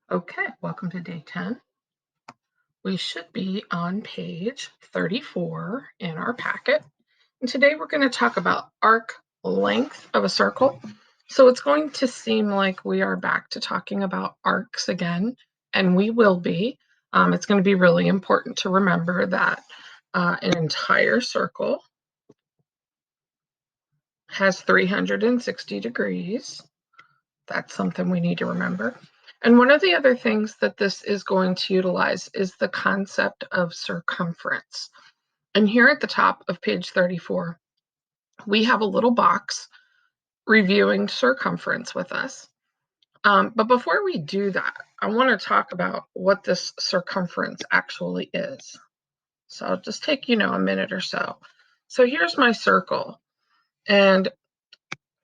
Okay, welcome to day 10. We should be on page 34 in our packet. And today we're going to talk about arc length of a circle. So it's going to seem like we are back to talking about arcs again, and we will be. It's going to be really important to remember that an entire circle has 360 degrees. That's something we need to remember. And one of the other things that this is going to utilize is the concept of circumference. And here at the top of page 34, we have a little box reviewing circumference with us. But before we do that, I want to talk about what this circumference actually is. So I'll just take, a minute or so. So here's my circle. And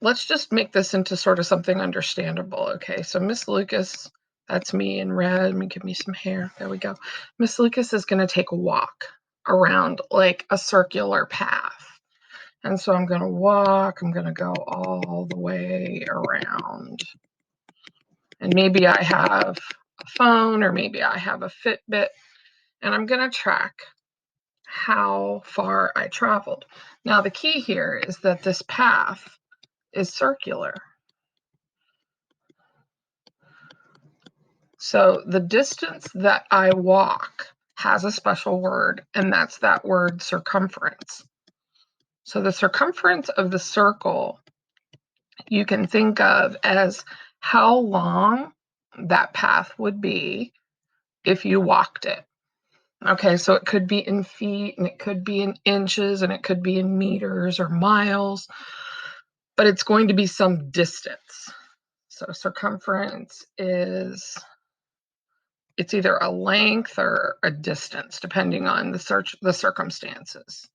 let's just make this into sort of something understandable. Okay, so Miss Lucas, that's me in red. Let me give me some hair. There we go. Miss Lucas is going to take a walk around like a circular path. And so I'm going to walk. I'm going to go all the way around. And maybe I have a phone or maybe I have a Fitbit. And I'm going to track how far I traveled. Now, the key here is that this path is circular. So the distance that I walk has a special word, and that's that word circumference. So the circumference of the circle you can think of as how long that path would be if you walked it. Okay, so it could be in feet, and it could be in inches, and it could be in meters or miles, but it's going to be some distance. So circumference it's either a length or a distance, depending on the circumstances.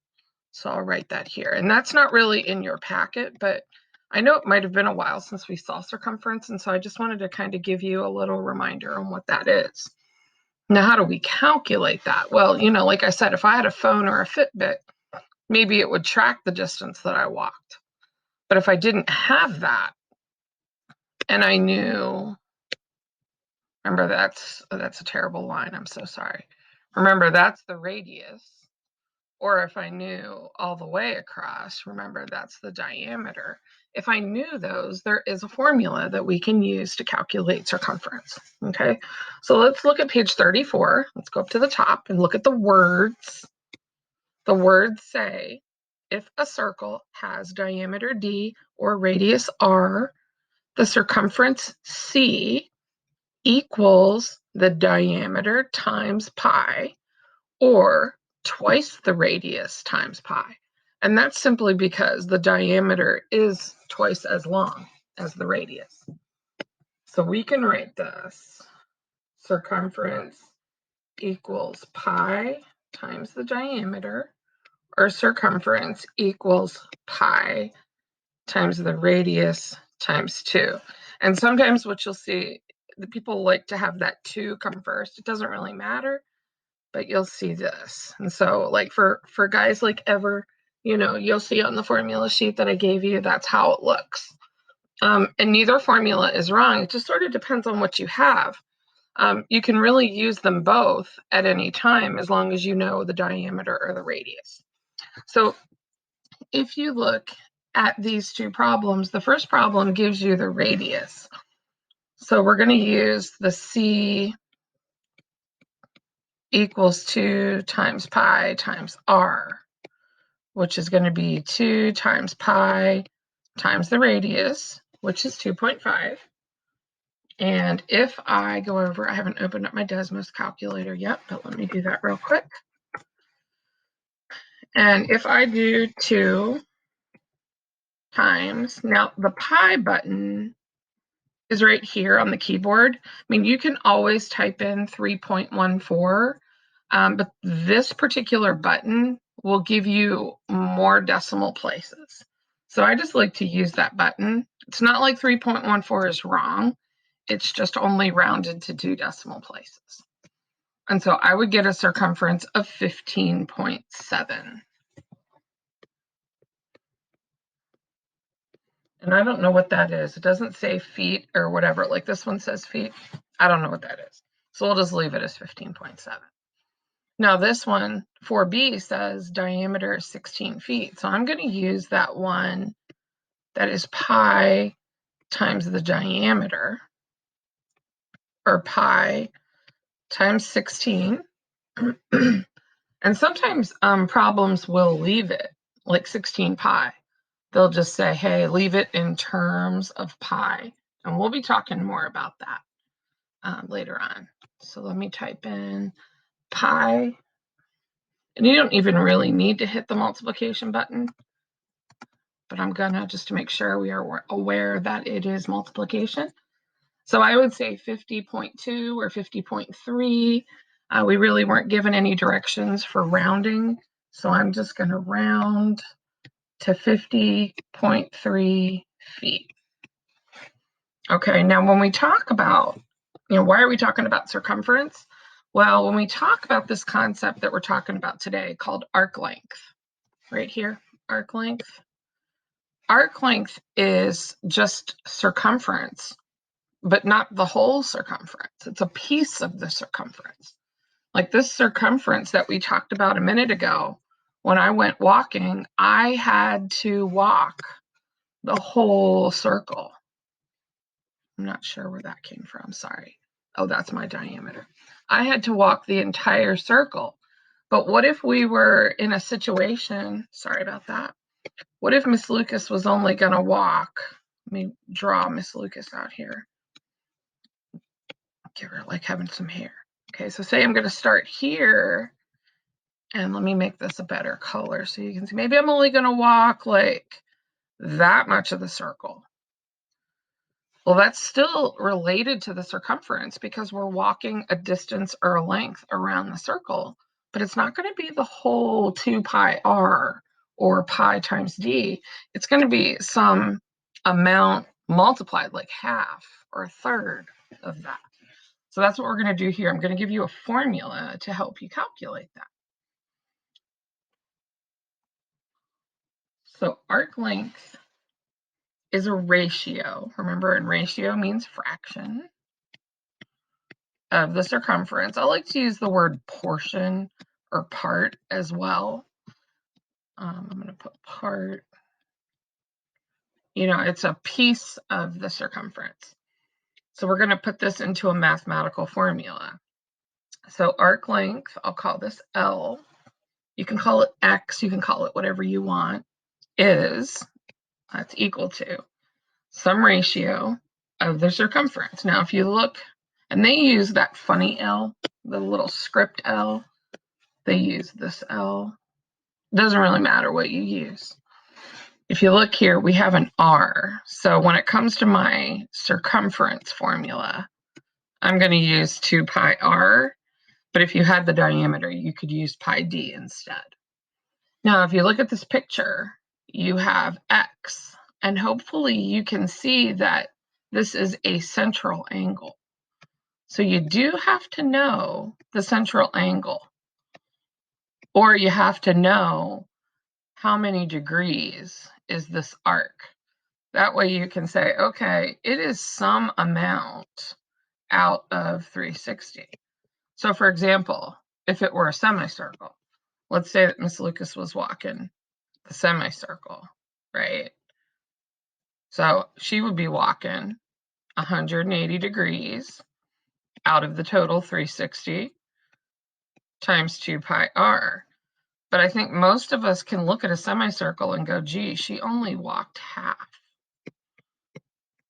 So I'll write that here. And that's not really in your packet, but I know it might have been a while since we saw circumference. And so I just wanted to kind of give you a little reminder on what that is. Now, how do we calculate that? Well, like I said, if I had a phone or a Fitbit, maybe it would track the distance that I walked. But if I didn't have that and I knew, remember that's a terrible line. I'm so sorry. Remember, that's the radius. Or if I knew all the way across, remember that's the diameter. If I knew those, there is a formula that we can use to calculate circumference. Okay, so let's look at page 34. Let's go up to the top and look at the words. The words say, if a circle has diameter d or radius r, the circumference c equals the diameter times pi, or twice the radius times pi. And that's simply because the diameter is twice as long as the radius. So we can write this: circumference equals pi times the diameter, or circumference equals pi times the radius times 2. And sometimes what you'll see, the people like to have that 2 come first. It doesn't really matter, but you'll see this. And so like for guys like Ever, you'll see on the formula sheet that I gave you, that's how it looks. And neither formula is wrong. It just sort of depends on what you have. You can really use them both at any time as long as you know the diameter or the radius. So if you look at these two problems, the first problem gives you the radius. So we're going to use the c equals 2 times pi times r, which is going to be 2 times pi times the radius, which is 2.5. And if I go over, I haven't opened up my Desmos calculator yet, but let me do that real quick. And if I do 2 times, now the pi button is right here on the keyboard. I mean, you can always type in 3.14, but this particular button will give you more decimal places. So I just like to use that button. It's not like 3.14 is wrong. It's just only rounded to 2 decimal places. And so I would get a circumference of 15.7. And I don't know what that is. It doesn't say feet or whatever. Like this one says feet. I don't know what that is. So we'll just leave it as 15.7. Now this one, 4B, says diameter is 16 feet. So I'm going to use that one that is pi times the diameter, or pi times 16. And sometimes problems will leave it like 16 pi. They'll just say, hey, leave it in terms of pi. And we'll be talking more about that later on. So let me type in pi. And you don't even really need to hit the multiplication button, but I'm gonna, just to make sure we are aware that it is multiplication. So I would say 50.2 or 50.3. We really weren't given any directions for rounding. So I'm just gonna round to 50.3 feet. Okay, now when we talk about, why are we talking about circumference? Well, when we talk about this concept that we're talking about today called arc length, right here, arc length. Arc length is just circumference, but not the whole circumference. It's a piece of the circumference. Like this circumference that we talked about a minute ago, when I went walking, I had to walk the whole circle. I'm not sure where that came from, sorry. Oh, that's my diameter. I had to walk the entire circle. But what if we were in a situation, sorry about that. What if Miss Lucas was only gonna walk? Let me draw Miss Lucas out here. Give her like having some hair. Okay, so say I'm gonna start here, and let me make this a better color so you can see. Maybe I'm only gonna walk like that much of the circle. Well, that's still related to the circumference because we're walking a distance or a length around the circle, but it's not going to be the whole 2 pi r or pi times d. It's going to be some amount multiplied, like half or a third of that. So that's what we're going to do here. I'm going to give you a formula to help you calculate that. So arc length is a ratio. Remember, and ratio means fraction of the circumference. I like to use the word portion or part as well. I'm going to put part. It's a piece of the circumference. So we're going to put this into a mathematical formula. So arc length, I'll call this L. You can call it X, you can call it whatever you want, that's equal to some ratio of the circumference. Now, if you look, and they use that funny L, the little script L, they use this L. Doesn't really matter what you use. If you look here, we have an R. So when it comes to my circumference formula, I'm going to use 2 pi r. But if you had the diameter, you could use pi d instead. Now, if you look at this picture, you have X. And hopefully you can see that this is a central angle. So you do have to know the central angle. Or you have to know how many degrees is this arc. That way you can say, okay, it is some amount out of 360. So for example, if it were a semicircle, let's say that Miss Lucas was walking the semicircle, right? So she would be walking 180 degrees out of the total 360 times 2 pi r. But I think most of us can look at a semicircle and go, gee, she only walked half.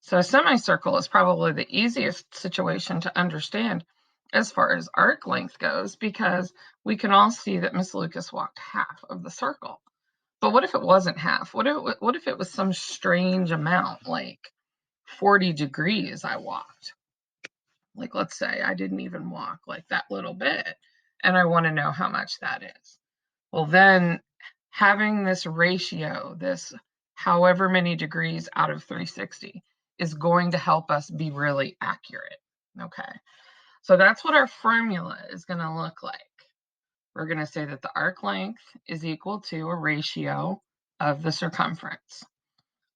So a semicircle is probably the easiest situation to understand as far as arc length goes, because we can all see that Miss Lucas walked half of the circle. But what if it wasn't half? What if it was some strange amount, like 40 degrees I walked? Like, let's say I didn't even walk like that little bit, and I want to know how much that is. Well, then having this ratio, this however many degrees out of 360, is going to help us be really accurate. Okay, so that's what our formula is going to look like. We're going to say that the arc length is equal to a ratio of the circumference.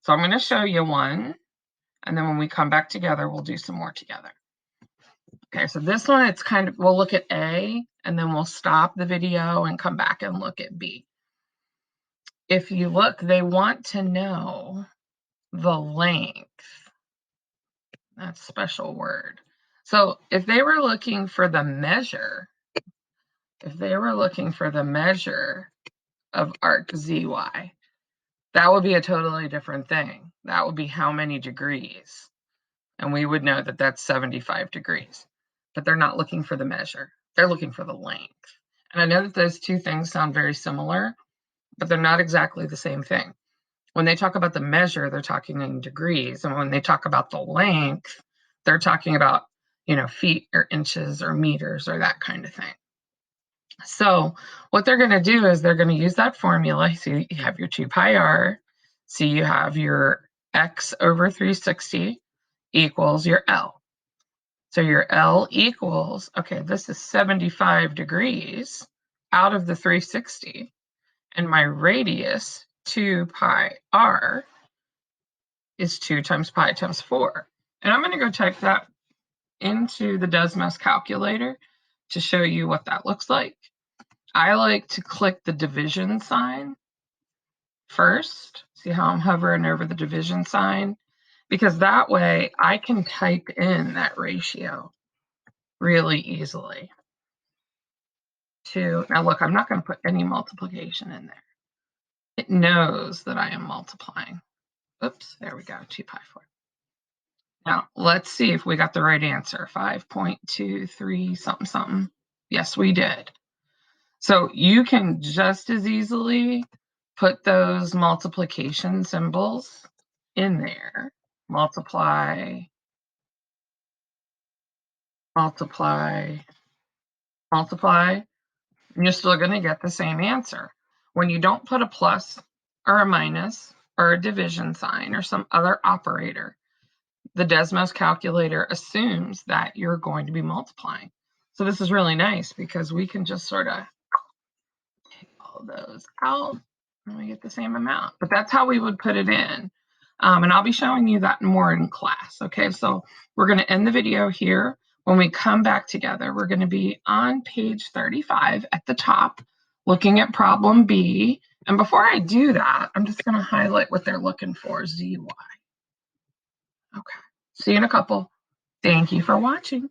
So I'm going to show you one, and then when we come back together, we'll do some more together. Okay, so this one, it's kind of, we'll look at A, and then we'll stop the video and come back and look at B. If you look, they want to know the length. That's a special word. So if they were looking for the measure, of arc ZY, that would be a totally different thing. That would be how many degrees. And we would know that that's 75 degrees. But they're not looking for the measure. They're looking for the length. And I know that those two things sound very similar, but they're not exactly the same thing. When they talk about the measure, they're talking in degrees. And when they talk about the length, they're talking about, feet or inches or meters or that kind of thing. So what they're going to do is they're going to use that formula. So you have your 2 pi r. So you have your x over 360 equals your L. So your L equals, okay, this is 75 degrees out of the 360. And my radius, 2 pi r, is 2 times pi times 4. And I'm going to go type that into the Desmos calculator to show you what that looks like. I like to click the division sign first. See how I'm hovering over the division sign? Because that way I can type in that ratio really easily. Now look, I'm not going to put any multiplication in there. It knows that I am multiplying. Oops, there we go, 2 pi 4. Now, let's see if we got the right answer. 5.23 something something. Yes, we did. So you can just as easily put those multiplication symbols in there. Multiply, multiply, multiply. And you're still going to get the same answer. When you don't put a plus or a minus or a division sign or some other operator, the Desmos calculator assumes that you're going to be multiplying. So this is really nice because we can just sort of take all those out and we get the same amount. But that's how we would put it in. And I'll be showing you that more in class. Okay, so we're going to end the video here. When we come back together, we're going to be on page 35 at the top, looking at problem B. And before I do that, I'm just going to highlight what they're looking for, ZY. Okay, see you in a couple. Thank you for watching.